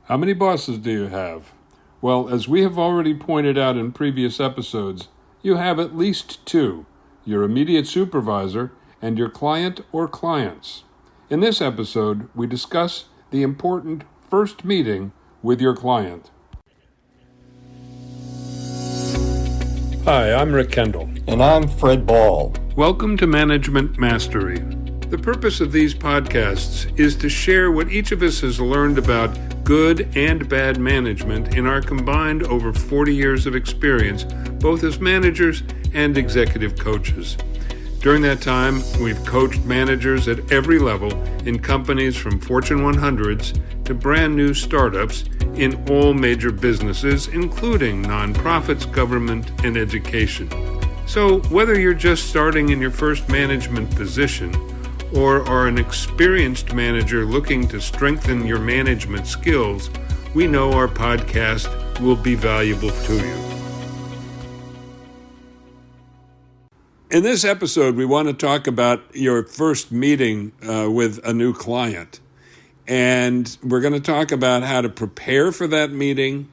How many bosses do you have? Well, as we have already pointed out in previous episodes, you have at least two, your immediate supervisor and your client or clients. In this episode, we discuss the important first meeting with your client. Hi, I'm Rick Kendall. And I'm Fred Ball. Welcome to Management Mastery. The purpose of these podcasts is to share what each of us has learned about good and bad management in our combined over 40 years of experience, both as managers and executive coaches. During that time, we've coached managers at every level in companies from Fortune 100s to brand new startups in all major businesses, including nonprofits, government, and education. So whether you're just starting in your first management position or are an experienced manager looking to strengthen your management skills, we know our podcast will be valuable to you. In this episode, we want to talk about your first meeting with a new client. And we're going to talk about how to prepare for that meeting,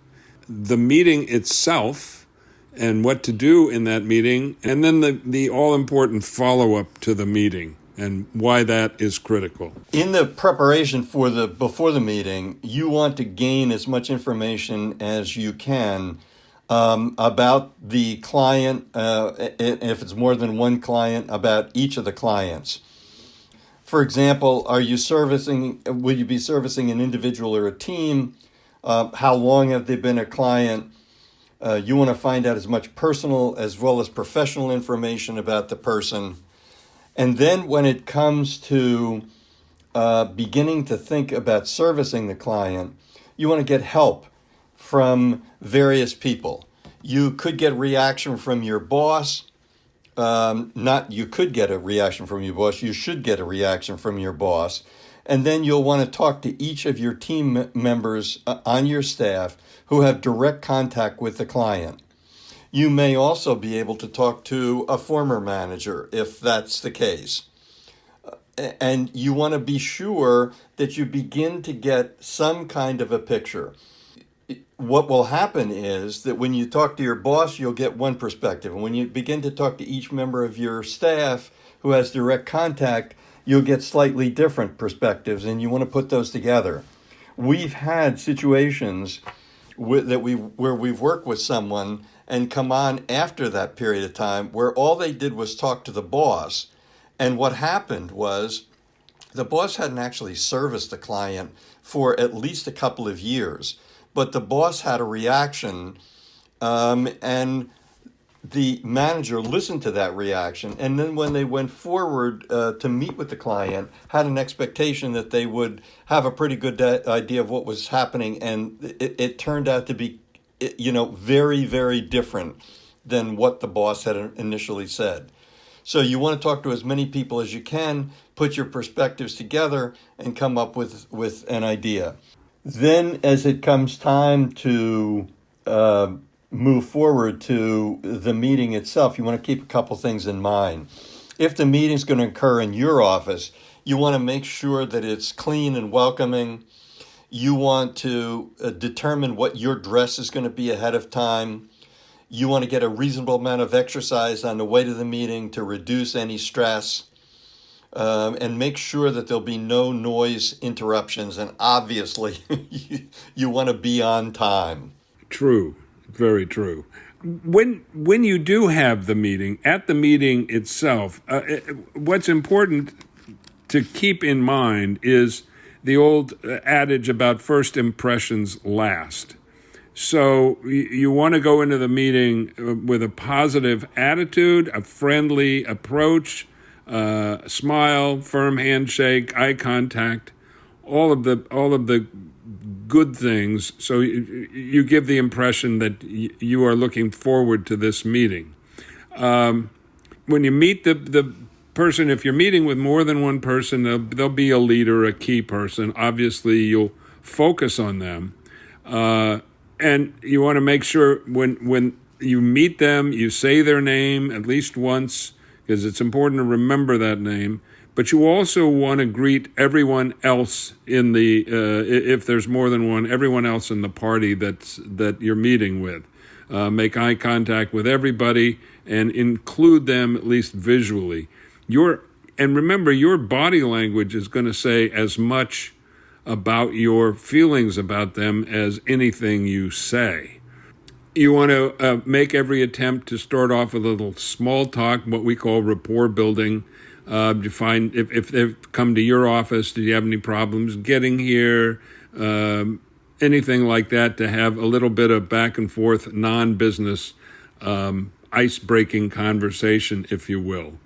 the meeting itself, and what to do in that meeting, and then the all-important follow-up to the meeting and why that is critical. In the preparation before the meeting, you want to gain as much information as you can about the client, if it's more than one client, about each of the clients. For example, will you be servicing an individual or a team? How long have they been a client? You want to find out as much personal as well as professional information about the person. And then when it comes to beginning to think about servicing the client, you want to get help from various people. You could get a reaction from your boss. You could get a reaction from your boss. You should get a reaction from your boss. And then you'll want to talk to each of your team members on your staff who have direct contact with the client. You may also be able to talk to a former manager if that's the case. And you want to be sure that you begin to get some kind of a picture. What will happen is that when you talk to your boss, you'll get one perspective. And when you begin to talk to each member of your staff who has direct contact, you'll get slightly different perspectives, and you want to put those together. We've had situations where we've worked with someone and come on after that period of time where all they did was talk to the boss. And what happened was the boss hadn't actually serviced the client for at least a couple of years, but the boss had a reaction, and the manager listened to that reaction. And then when they went forward to meet with the client, had an expectation that they would have a pretty good idea of what was happening. And it turned out to be very, very different than what the boss had initially said. So you want to talk to as many people as you can, put your perspectives together, and come up with an idea. Then as it comes time to move forward to the meeting itself, you want to keep a couple things in mind. If the meeting is going to occur in your office, you want to make sure that it's clean and welcoming. You want to determine what your dress is going to be ahead of time. You want to get a reasonable amount of exercise on the way to the meeting to reduce any stress, and make sure that there'll be no noise interruptions. And obviously, you want to be on time. True, very true. When you do have the meeting, at the meeting itself, what's important to keep in mind is the old adage about first impressions last. So you want to go into the meeting with a positive attitude, a friendly approach, smile, firm handshake, eye contact, all of the good things. So you give the impression that you are looking forward to this meeting. When you meet the person, if you're meeting with more than one person, there'll be a leader, a key person. Obviously, you'll focus on them. And you want to make sure when you meet them, you say their name at least once, because it's important to remember that name. but you also want to greet everyone else in the if there's more than one, everyone else in the party that you're meeting with. Make eye contact with everybody and include them at least visually. And remember, your body language is going to say as much about your feelings about them as anything you say. You want to make every attempt to start off with a little small talk, what we call rapport building. You find if they've come to your office, do you have any problems getting here? Anything like that, to have a little bit of back and forth, non-business, ice-breaking conversation, if you will.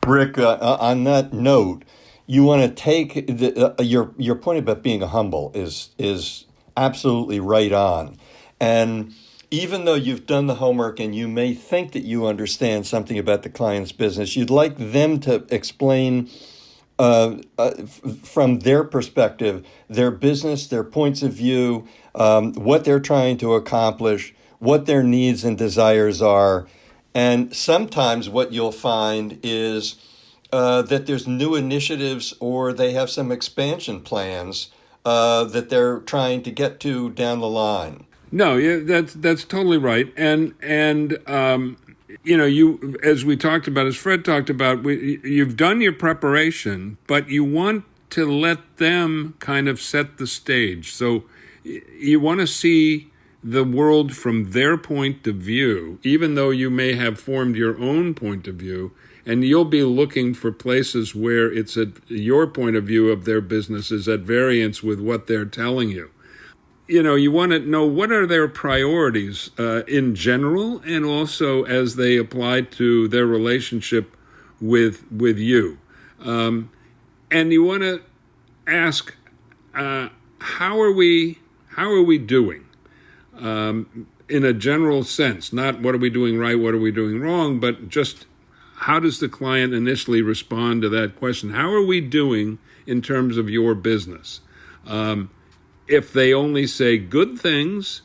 Rick, on that note, you want to take your point about being humble is absolutely right on. And even though you've done the homework and you may think that you understand something about the client's business, you'd like them to explain from their perspective, their business, their points of view, what they're trying to accomplish, what their needs and desires are. And sometimes what you'll find is that there's new initiatives or they have some expansion plans that they're trying to get to down the line. No, yeah, that's totally right. And you, as we talked about, as Fred talked about, you've done your preparation, but you want to let them kind of set the stage. So you want to see the world from their point of view, even though you may have formed your own point of view, and you'll be looking for places where it's at your point of view of their business is at variance with what they're telling you. You want to know what are their priorities in general, and also as they apply to their relationship with you. And you want to ask, how are we doing? In a general sense, not what are we doing right, what are we doing wrong, but just how does the client initially respond to that question? How are we doing in terms of your business? If they only say good things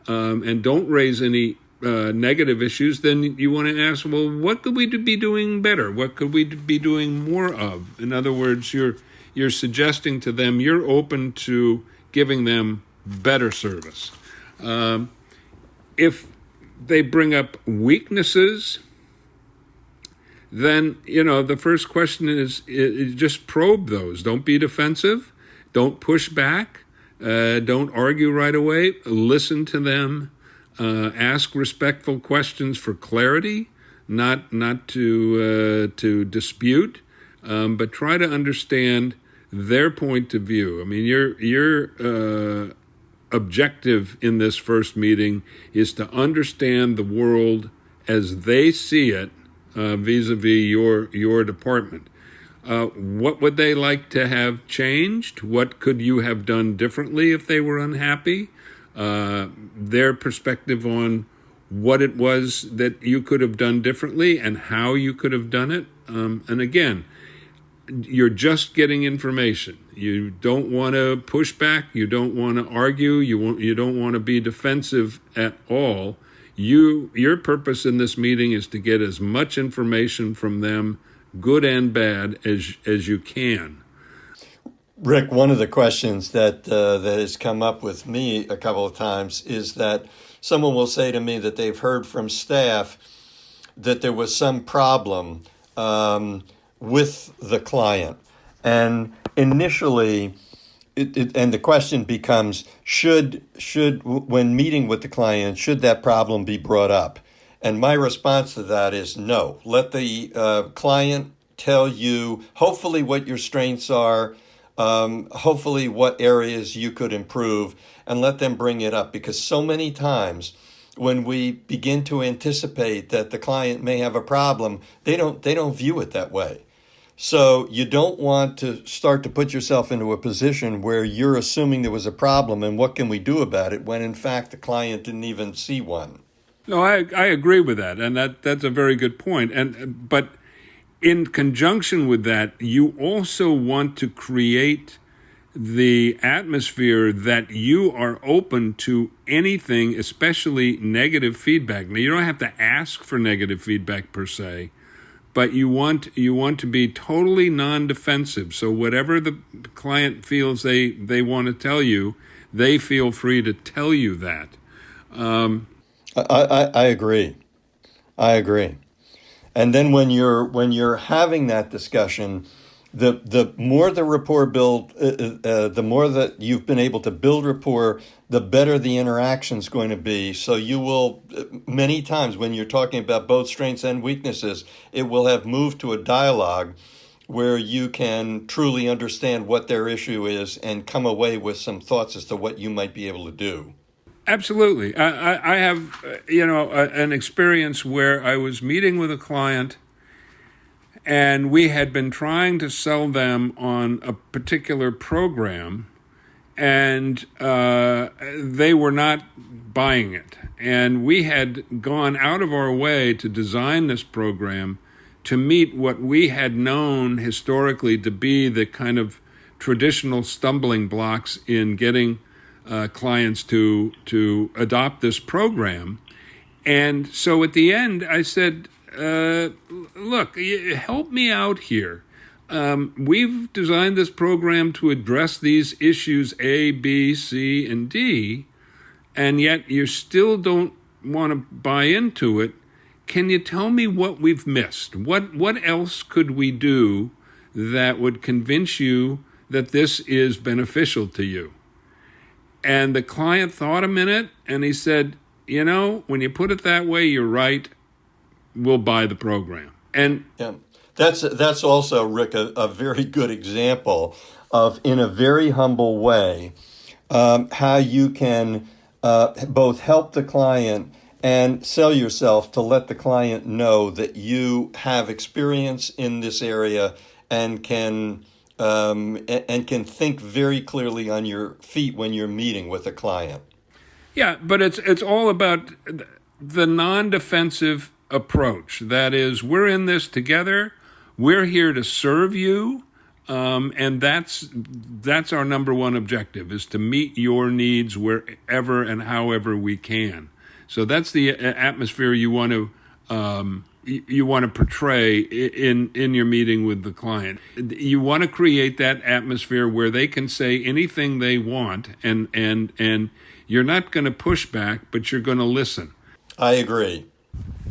and don't raise any negative issues, then you want to ask, well, what could we be doing better? What could we be doing more of? In other words, you're suggesting to them you're open to giving them better service. If they bring up weaknesses, then, the first question is just probe those. Don't be defensive. Don't push back. Don't argue right away. Listen to them. Ask respectful questions for clarity, not to dispute, but try to understand their point of view. I mean, your objective in this first meeting is to understand the world as they see it vis-a-vis your department. What would they like to have changed? What could you have done differently if they were unhappy? Their perspective on what it was that you could have done differently and how you could have done it. And again, you're just getting information. You don't want to push back. You don't want to argue. You don't want to be defensive at all. Your purpose in this meeting is to get as much information from them, good and bad, as you can. Rick, one of the questions that has come up with me a couple of times is that someone will say to me that they've heard from staff that there was some problem with the client. And initially, and the question becomes, should when meeting with the client, should that problem be brought up? And my response to that is no. Let the client tell you, hopefully, what your strengths are, hopefully what areas you could improve, and let them bring it up. Because so many times when we begin to anticipate that the client may have a problem, they don't view it that way. So you don't want to start to put yourself into a position where you're assuming there was a problem and what can we do about it, when in fact the client didn't even see one. No, I agree with that, and that's a very good point. But in conjunction with that, you also want to create the atmosphere that you are open to anything, especially negative feedback. Now, you don't have to ask for negative feedback per se, but you want to be totally non-defensive. So whatever the client feels they want to tell you, they feel free to tell you that. I agree. I agree. And then when you're having that discussion, the more the rapport build, the more that you've been able to build rapport, the better the interaction's going to be. So you will, many times when you're talking about both strengths and weaknesses, it will have moved to a dialogue where you can truly understand what their issue is and come away with some thoughts as to what you might be able to do. Absolutely. I have, an experience where I was meeting with a client and we had been trying to sell them on a particular program and they were not buying it. And we had gone out of our way to design this program to meet what we had known historically to be the kind of traditional stumbling blocks in getting clients to adopt this program. And so at the end, I said, look, help me out here. We've designed this program to address these issues A, B, C, and D, and yet you still don't want to buy into it. Can you tell me what we've missed? What else could we do that would convince you that this is beneficial to you? And the client thought a minute, and he said, when you put it that way, you're right. We'll buy the program. And yeah, that's also, Rick, a very good example of, in a very humble way, how you can both help the client and sell yourself to let the client know that you have experience in this area and can think very clearly on your feet when you're meeting with a client. Yeah, but it's all about the non-defensive approach. That is, we're in this together. We're here to serve you, and that's our number one objective: is to meet your needs wherever and however we can. So that's the atmosphere you want to portray in your meeting with the client. You want to create that atmosphere where they can say anything they want, and you're not going to push back, but you're going to listen. I agree.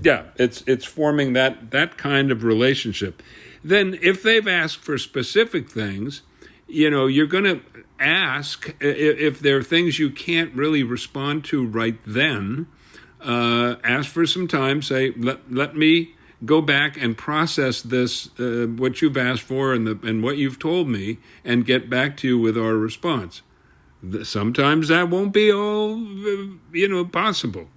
Yeah, it's forming that kind of relationship. Then if they've asked for specific things, you're going to ask if there are things you can't really respond to right then. Ask for some time. Say, let me go back and process this, what you've asked for and what you've told me, and get back to you with our response. Sometimes that won't be all, possible.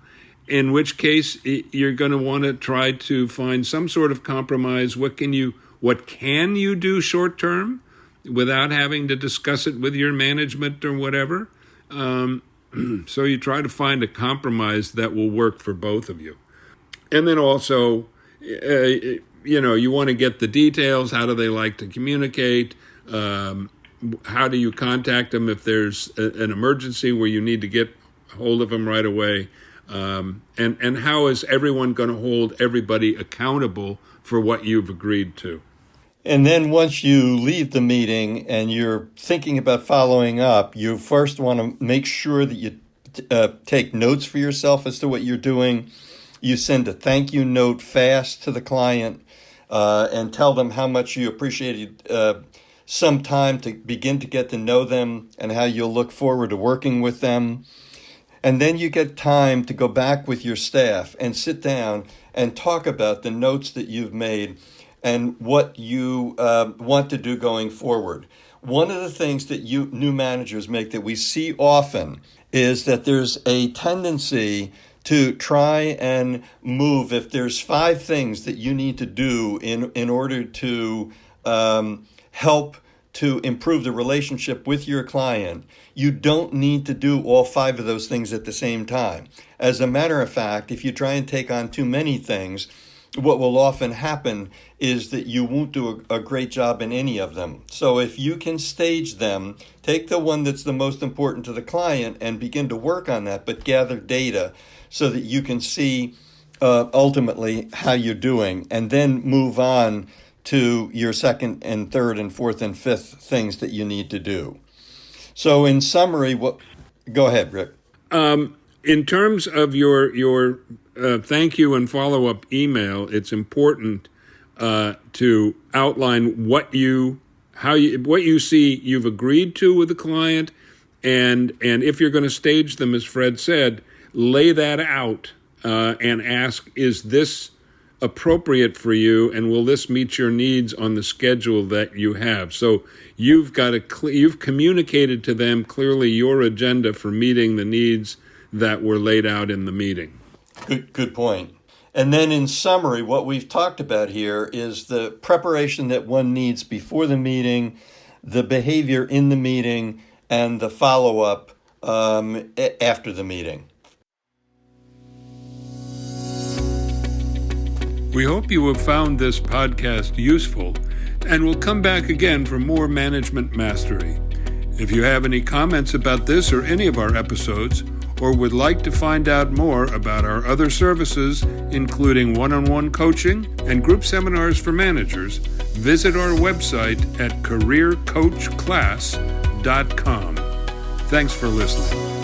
In which case, you're going to want to try to find some sort of compromise. What can you do short term without having to discuss it with your management or whatever? So you try to find a compromise that will work for both of you. And then also, you want to get the details. How do they like to communicate? How do you contact them if there's an emergency where you need to get hold of them right away? And how is everyone going to hold everybody accountable for what you've agreed to? And then once you leave the meeting and you're thinking about following up, you first want to make sure that you take notes for yourself as to what you're doing. You send a thank you note fast to the client and tell them how much you appreciated some time to begin to get to know them and how you'll look forward to working with them. And then you get time to go back with your staff and sit down and talk about the notes that you've made and what you want to do going forward. One of the things that you new managers make that we see often is that there's a tendency to try and move. If there's 5 things that you need to do in order to help to improve the relationship with your client, you don't need to do all 5 of those things at the same time. As a matter of fact, if you try and take on too many things, what will often happen is that you won't do a great job in any of them. So if you can stage them, take the one that's the most important to the client and begin to work on that, but gather data so that you can see ultimately how you're doing, and then move on to your second and third and fourth and fifth things that you need to do. So in summary, go ahead, Rick. In terms of your thank you and follow-up email, it's important to outline what you see you've agreed to with the client, and if you're going to stage them, as Fred said, lay that out and ask, is this appropriate for you, and will this meet your needs on the schedule that you have? So you've communicated to them clearly your agenda for meeting the needs that were laid out in the meeting. Good point. And then in summary, what we've talked about here is the preparation that one needs before the meeting, the behavior in the meeting, and the follow-up after the meeting. We hope you have found this podcast useful and will come back again for more management mastery. If you have any comments about this or any of our episodes, or would like to find out more about our other services, including one-on-one coaching and group seminars for managers, visit our website at careercoachclass.com. Thanks for listening.